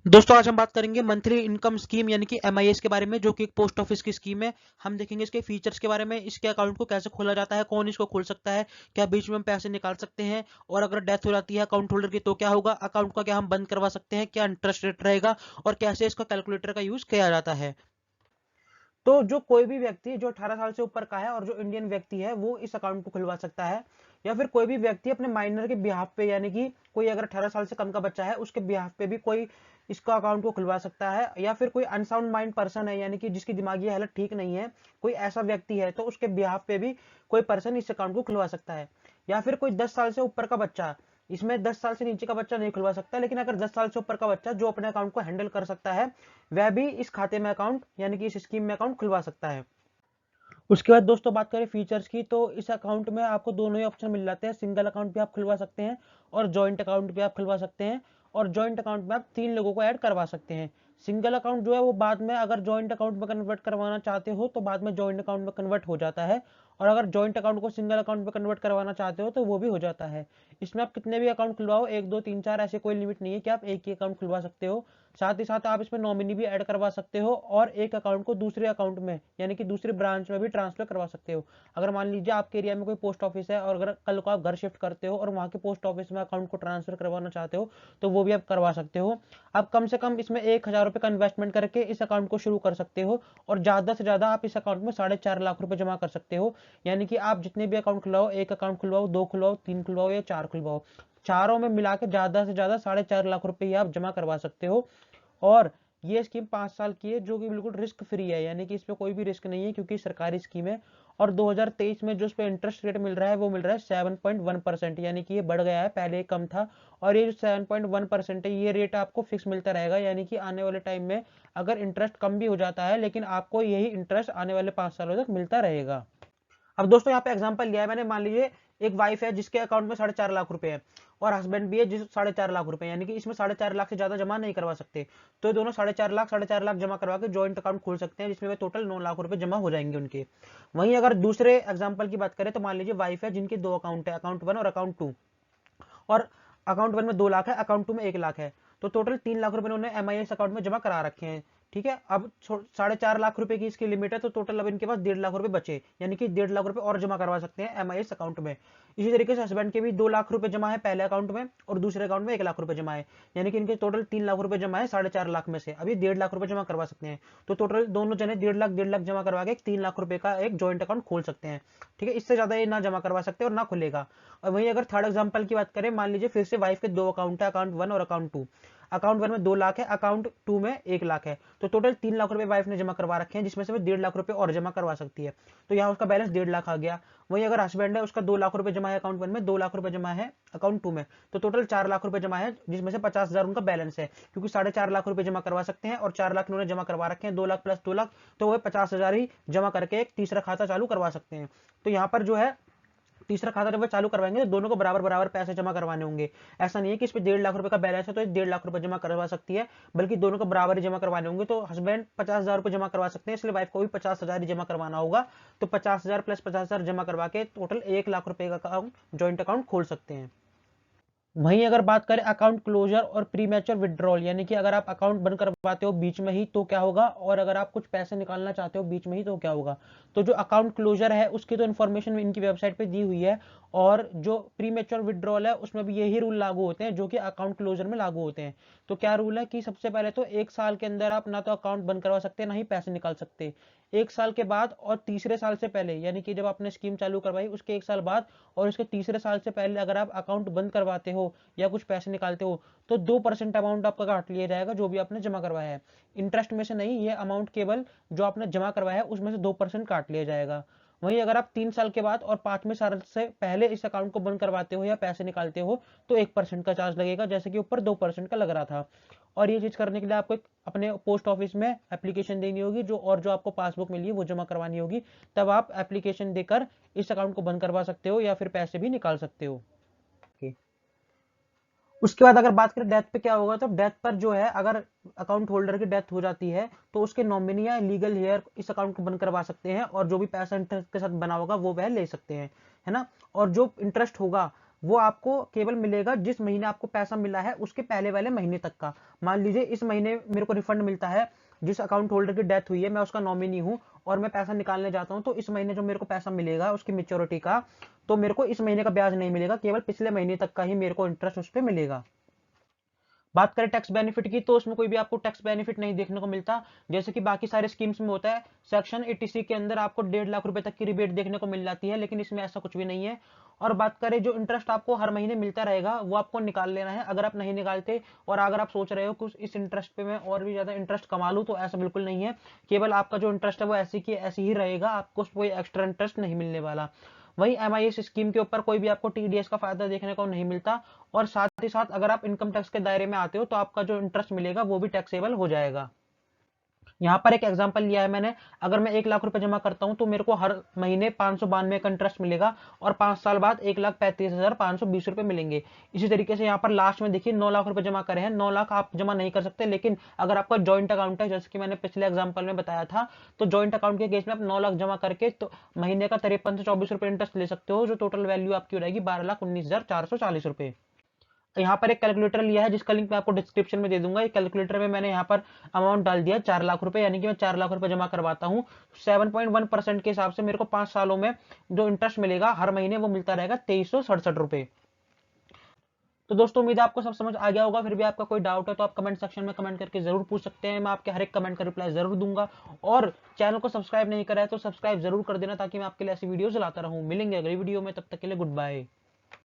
दोस्तों आज हम बात करेंगे मंथली इनकम स्कीम यानी कि एमआईएस के बारे में, जो कि एक पोस्ट ऑफिस की स्कीम है। हम देखेंगे इसके फीचर्स के बारे में, इसके अकाउंट को कैसे खोला जाता है, कौन इसको खोल सकता है, क्या बीच में हम पैसे निकाल सकते हैं, और अगर डेथ हो जाती है अकाउंट होल्डर की तो क्या होगा, अकाउंट का क्या हम बंद करवा सकते हैं, क्या इंटरेस्ट रेट रहेगा, और कैसे इसका कैलकुलेटर का यूज किया जाता है। तो जो कोई भी व्यक्ति जो 18 साल से ऊपर का है और जो इंडियन व्यक्ति है वो इस अकाउंट को खुलवा सकता है, या फिर कोई भी व्यक्ति अपने माइनर के बिहाफ पे, यानी कि कोई अगर 18 साल से कम का बच्चा है उसके बिहाफ पे भी कोई इसका अकाउंट को खुलवा सकता है, या फिर कोई अनसाउंड माइंड पर्सन है यानी कि जिसकी दिमागी हालत ठीक नहीं है, कोई ऐसा व्यक्ति है तो उसके बिहाफ पे भी कोई पर्सन इस अकाउंट को खुलवा सकता है। या फिर कोई 10 साल से ऊपर का बच्चा, इसमें 10 साल से नीचे का बच्चा नहीं खुलवा सकता, लेकिन अगर 10 साल से ऊपर का बच्चा जो अपने अकाउंट को हैंडल कर सकता है वह भी इस खाते में अकाउंट यानी कि इस स्कीम में अकाउंट खुलवा सकता है। उसके बाद दोस्तों बात करें फीचर्स की, तो इस अकाउंट में आपको दोनों ही ऑप्शन मिल जाते हैं। सिंगल अकाउंट भी आप खुलवा सकते हैं और जॉइंट अकाउंट भी आप खुलवा सकते हैं, और जॉइंट अकाउंट में आप 3 लोगों को ऐड करवा सकते हैं। सिंगल अकाउंट जो है वो बाद में अगर जॉइंट अकाउंट में कन्वर्ट करवाना चाहते हो तो बाद में जॉइंट अकाउंट में कन्वर्ट हो जाता है, और अगर जॉइंट अकाउंट को सिंगल अकाउंट में कन्वर्ट करवाना चाहते हो तो वो भी हो जाता है। इसमें आप कितने भी अकाउंट खुलवाओ, 1 2 3 4 ऐसे कोई लिमिट नहीं है कि आप एक ही अकाउंट खुलवा सकते हो। साथ ही साथ आप इसमें नॉमिनी भी ऐड करवा सकते हो और एक अकाउंट को दूसरे अकाउंट में यानी कि दूसरी ब्रांच में भी ट्रांसफर करवा सकते हो। अगर मान लीजिए आपके एरिया में कोई पोस्ट ऑफिस है और अगर कल को आप घर शिफ्ट करते हो और वहां के पोस्ट ऑफिस में अकाउंट को ट्रांसफर करवाना चाहते हो तो वो भी आप करवा सकते हो। आप कम से कम इसमें 1,000 रुपए का इन्वेस्टमेंट करके इस अकाउंट को शुरू कर सकते हो, और ज्यादा से ज्यादा आप इस अकाउंट में 4.5 लाख रुपए जमा कर सकते हो। यानी कि आप जितने भी अकाउंट खुलवाओ, एक अकाउंट खुलवाओ, 2 खुलवाओ, 3 खुलवाओ या 4 खुलवाओ, चारों में मिला के ज्यादा से ज्यादा 4.5 लाख रुपए ही आप जमा करवा सकते हो। और ये स्कीम 5 साल की है, जो कि बिल्कुल रिस्क फ्री है, यानी कि इसमें कोई भी रिस्क नहीं है क्योंकि सरकारी स्कीम है। और 2023 में जो इस पे इंटरेस्ट रेट मिल रहा है वो मिल रहा है 7.1%, यानी कि ये बढ़ गया है, पहले कम था। और ये जो 7.1% है ये रेट आपको फिक्स मिलता रहेगा, यानी कि आने वाले टाइम में अगर इंटरेस्ट कम भी हो जाता है लेकिन आपको यही इंटरेस्ट आने वाले 5 सालों तक मिलता रहेगा। अब दोस्तों यहाँ पे एग्जांपल लिया है मैंने, मान लीजिए एक वाइफ है जिसके अकाउंट में 4.5 लाख रुपए है, और हस्बैंड भी है जिस 4.5 लाख रुपए, यानी कि इसमें 4.5 लाख से ज्यादा जमा नहीं करवा सकते। तो दोनों 4.5 लाख जमा करवा के जॉइंट अकाउंट खोल सकते हैं, जिसमें टोटल 9 लाख रुपए जमा हो जाएंगे उनके। वहीं अगर दूसरे एग्जाम्पल की बात करें तो मान लीजिए वाइफ है जिनके 2 अकाउंट है, अकाउंट 1 और अकाउंट 2, और अकाउंट 1 में 2 लाख है, अकाउंट 2 में 1 लाख है, तो टोटल 3 लाख रुपए उन्होंने एमआईएस अकाउंट में जमा करा रखे हैं। ठीक है, अब 4.5 लाख रुपए की इसकी लिमिट है, तो टोटल अब इनके पास 1.5 लाख रुपए बचे, यानी कि 1.5 लाख रुपए और जमा करवा सकते हैं एमआईएस अकाउंट में। इसी तरीके से हस्बैंड के भी 2 लाख रुपए जमा है पहले अकाउंट में, और दूसरे अकाउंट में 1 लाख रुपए जमा है, यानी कि इनके टोटल 3 लाख रुपए जमा है 4.5 लाख में से, अभी 1.5 लाख रुपए जमा करवा सकते हैं। तो टोटल दोनों जने 1.5 लाख जमा करवा के 3 लाख रुपए का एक ज्वाइंट अकाउंट खोल सकते हैं। ठीक है, इससे ज्यादा ये ना जमा करवा सकते और ना खुलेगा। और वहीं अगर थर्ड एग्जांपल की बात करें, मान लीजिए फिर से वाइफ के 2 अकाउंट है, अकाउंट 1 और अकाउंट 2। अकाउंट 1 में 2 लाख है, अकाउंट 2 में 1 लाख है, तो टोटल 3 लाख रुपए वाइफ ने जमा करवा रखे हैं, जिसमें से वो 1.5 लाख रुपए और जमा करवा सकती है। तो यहाँ उसका बैलेंस 1.5 लाख आ गया। वहीं अगर हस्बैंड है उसका 2 लाख रुपए जमा है अकाउंट 1 में, 2 लाख रुपए जमा है अकाउंट 2 में, तो टोटल 4 लाख रुपए जमा है, जिसमें से 50,000 उनका बैलेंस है, क्योंकि 4.5 लाख रुपए जमा करवा सकते हैं और 4 लाख उन्होंने जमा करवा रखे हैं, 2 लाख प्लस 2 लाख, तो वो 50,000 ही जमा करके एक तीसरा खाता चालू करवा सकते हैं। तो यहाँ पर जो है तीसरा खाता जब वो चालू करवाएंगे तो दोनों को बराबर बराबर पैसे जमा करवाने होंगे। ऐसा नहीं है कि इस पे 1.5 लाख रुपए का बैलेंस है तो 1.5 लाख रुपए जमा करवा सकती है, बल्कि दोनों को बराबर ही जमा करवाने होंगे। तो हस्बैंड 50,000 रुपए जमा करवा सकते हैं, इसलिए वाइफ को भी 50,000 ही जमा करवाना होगा। तो 50,000 प्लस 50,000 जमा करवा के टोटल 1 लाख रुपए का अकाउंट ज्वाइंट अकाउंट खोल सकते हैं। वहीं अगर बात करें अकाउंट क्लोजर और प्रीमैच्योर विड्रॉल, यानी कि अगर आप अकाउंट बंद करवाते हो बीच में ही तो क्या होगा, और अगर आप कुछ पैसे निकालना चाहते हो बीच में ही तो क्या होगा। तो जो अकाउंट क्लोजर है उसकी तो इन्फॉर्मेशन इनकी वेबसाइट पे दी हुई है, और जो प्रीमैच्योर विड्रॉल है उसमें भी यही रूल लागू होते हैं जो कि अकाउंट क्लोजर में लागू होते हैं। तो क्या रूल है कि सबसे पहले तो 1 साल के अंदर आप ना तो अकाउंट बंद करवा सकते ना ही पैसे निकाल सकते। 1 साल के बाद और तीसरे साल से पहले, यानी कि जब आपने स्कीम चालू करवाई उसके 1 साल बाद और उसके तीसरे साल से पहले अगर आप अकाउंट बंद करवाते हो या कुछ पैसे निकालते हो तो 2% अमाउंट आपका काट लिया जाएगा, जो भी आपने जमा करवाया है। इंटरेस्ट में से नहीं, ये अमाउंट केवल जो आपने जमा करवाया है उसमें से 2% काट लिया जाएगा। वहीं अगर आप 3 साल के बाद और 5वें साल से पहले इस अकाउंट को बंद करवाते हो या पैसे निकालते हो तो 1% का चार्ज लगेगा, जैसे कि ऊपर 2% का लग रहा था। और ये चीज करने के लिए आपको अपने पोस्ट ऑफिस में एप्लीकेशन देनी होगी, जो आपको पासबुक मिली है वो जमा करवानी होगी, तब आप एप्लीकेशन देकर इस अकाउंट को बंद करवा सकते हो या फिर पैसे भी निकाल सकते हो। उसके बाद अगर बात करें डेथ पे क्या होगा, तो डेथ पर जो है अगर अकाउंट होल्डर की डेथ हो जाती है तो उसके नॉमिनी या लीगल हेयर इस अकाउंट को बंद करवा सकते हैं, और जो भी पैसा इंटरेस्ट के साथ बना होगा वो वह ले सकते हैं, है ना। और जो इंटरेस्ट होगा वो आपको केवल मिलेगा जिस महीने आपको पैसा मिला है उसके पहले वाले महीने तक का। मान लीजिए इस महीने मेरे को रिफंड मिलता है, जिस अकाउंट होल्डर की डेथ हुई है मैं उसका नॉमिनी हूं और मैं पैसा निकालने जाता हूं, तो इस महीने जो मेरे को पैसा मिलेगा उसकी मेच्योरिटी का, तो मेरे को इस महीने का ब्याज नहीं मिलेगा, केवल पिछले महीने तक का ही मेरे को इंटरेस्ट उस पर मिलेगा। बात करें टैक्स बेनिफिट की, तो उसमें कोई भी आपको टैक्स बेनिफिट नहीं देखने को मिलता, जैसे कि बाकी सारे स्कीम्स में होता है। सेक्शन 86 के अंदर आपको 1.5 लाख रुपए तक की रिबेट देखने को मिल जाती है, लेकिन इसमें ऐसा कुछ भी नहीं है। और बात करें जो इंटरेस्ट आपको हर महीने मिलता रहेगा वो आपको निकाल लेना है। अगर आप नहीं निकालते और अगर आप सोच रहे हो कि इस इंटरेस्ट पे मैं और भी ज्यादा इंटरेस्ट कमा लूं, तो ऐसा बिल्कुल नहीं है। केवल आपका जो इंटरेस्ट है वो ऐसी की ऐसी ही रहेगा, आपको कोई एक्स्ट्रा इंटरेस्ट नहीं मिलने वाला। वही एमआईएस स्कीम के ऊपर कोई भी आपको टीडीएस का फायदा देखने को नहीं मिलता। और साथ ही साथ अगर आप इनकम टैक्स के दायरे में आते हो तो आपका जो इंटरेस्ट मिलेगा वो भी टैक्सेबल हो जाएगा। यहाँ पर एक एग्जांपल लिया है मैंने। अगर मैं 1 लाख रुपए जमा करता हूँ तो मेरे को हर महीने 592 का इंटरेस्ट मिलेगा और 5 साल बाद 1,35,520 रुपए मिलेंगे। इसी तरीके से यहाँ पर लास्ट में देखिए 9 लाख रुपए जमा करे हैं। 9 लाख आप जमा नहीं कर सकते, लेकिन अगर आपका ज्वाइंट अकाउंट है, जैसे कि मैंने पिछले एग्जाम्पल में बताया था, तो ज्वाइंट अकाउंट के केस में आप 9 लाख जमा करके तो महीने का 53 से 24 रुपए इंटरेस्ट ले सकते हो, जो टोटल वैल्यू आपकी हो रहेगी 12,19,440 रुपए। यहाँ पर एक कैलकुलेटर लिया है जिसका लिंक मैं आपको डिस्क्रिप्शन में दे दूंगा। एक कैलकुलेटर में मैंने यहाँ पर अमाउंट डाल दिया 4 लाख रुपए, यानी कि मैं 4 लाख रुपए जमा करवाता हूँ। 7.1% के हिसाब से मेरे को 5 सालों में जो इंटरेस्ट मिलेगा हर महीने वो मिलता रहेगा 2367 रुपए। तो दोस्तों उम्मीद है आपको सब समझ आ गया होगा। फिर भी आपका कोई डाउट है तो आप कमेंट सेक्शन में कमेंट करके जरूर पूछ सकते हैं, मैं आपके हर एक कमेंट का रिप्लाई जरूर दूंगा। और चैनल को सब्सक्राइब नहीं करा है तो सब्सक्राइब जरूर कर देना, ताकि मैं आपके लिए ऐसी वीडियोस लाता रहूं। मिलेंगे अगली वीडियो में, तब तक के लिए गुड बाय।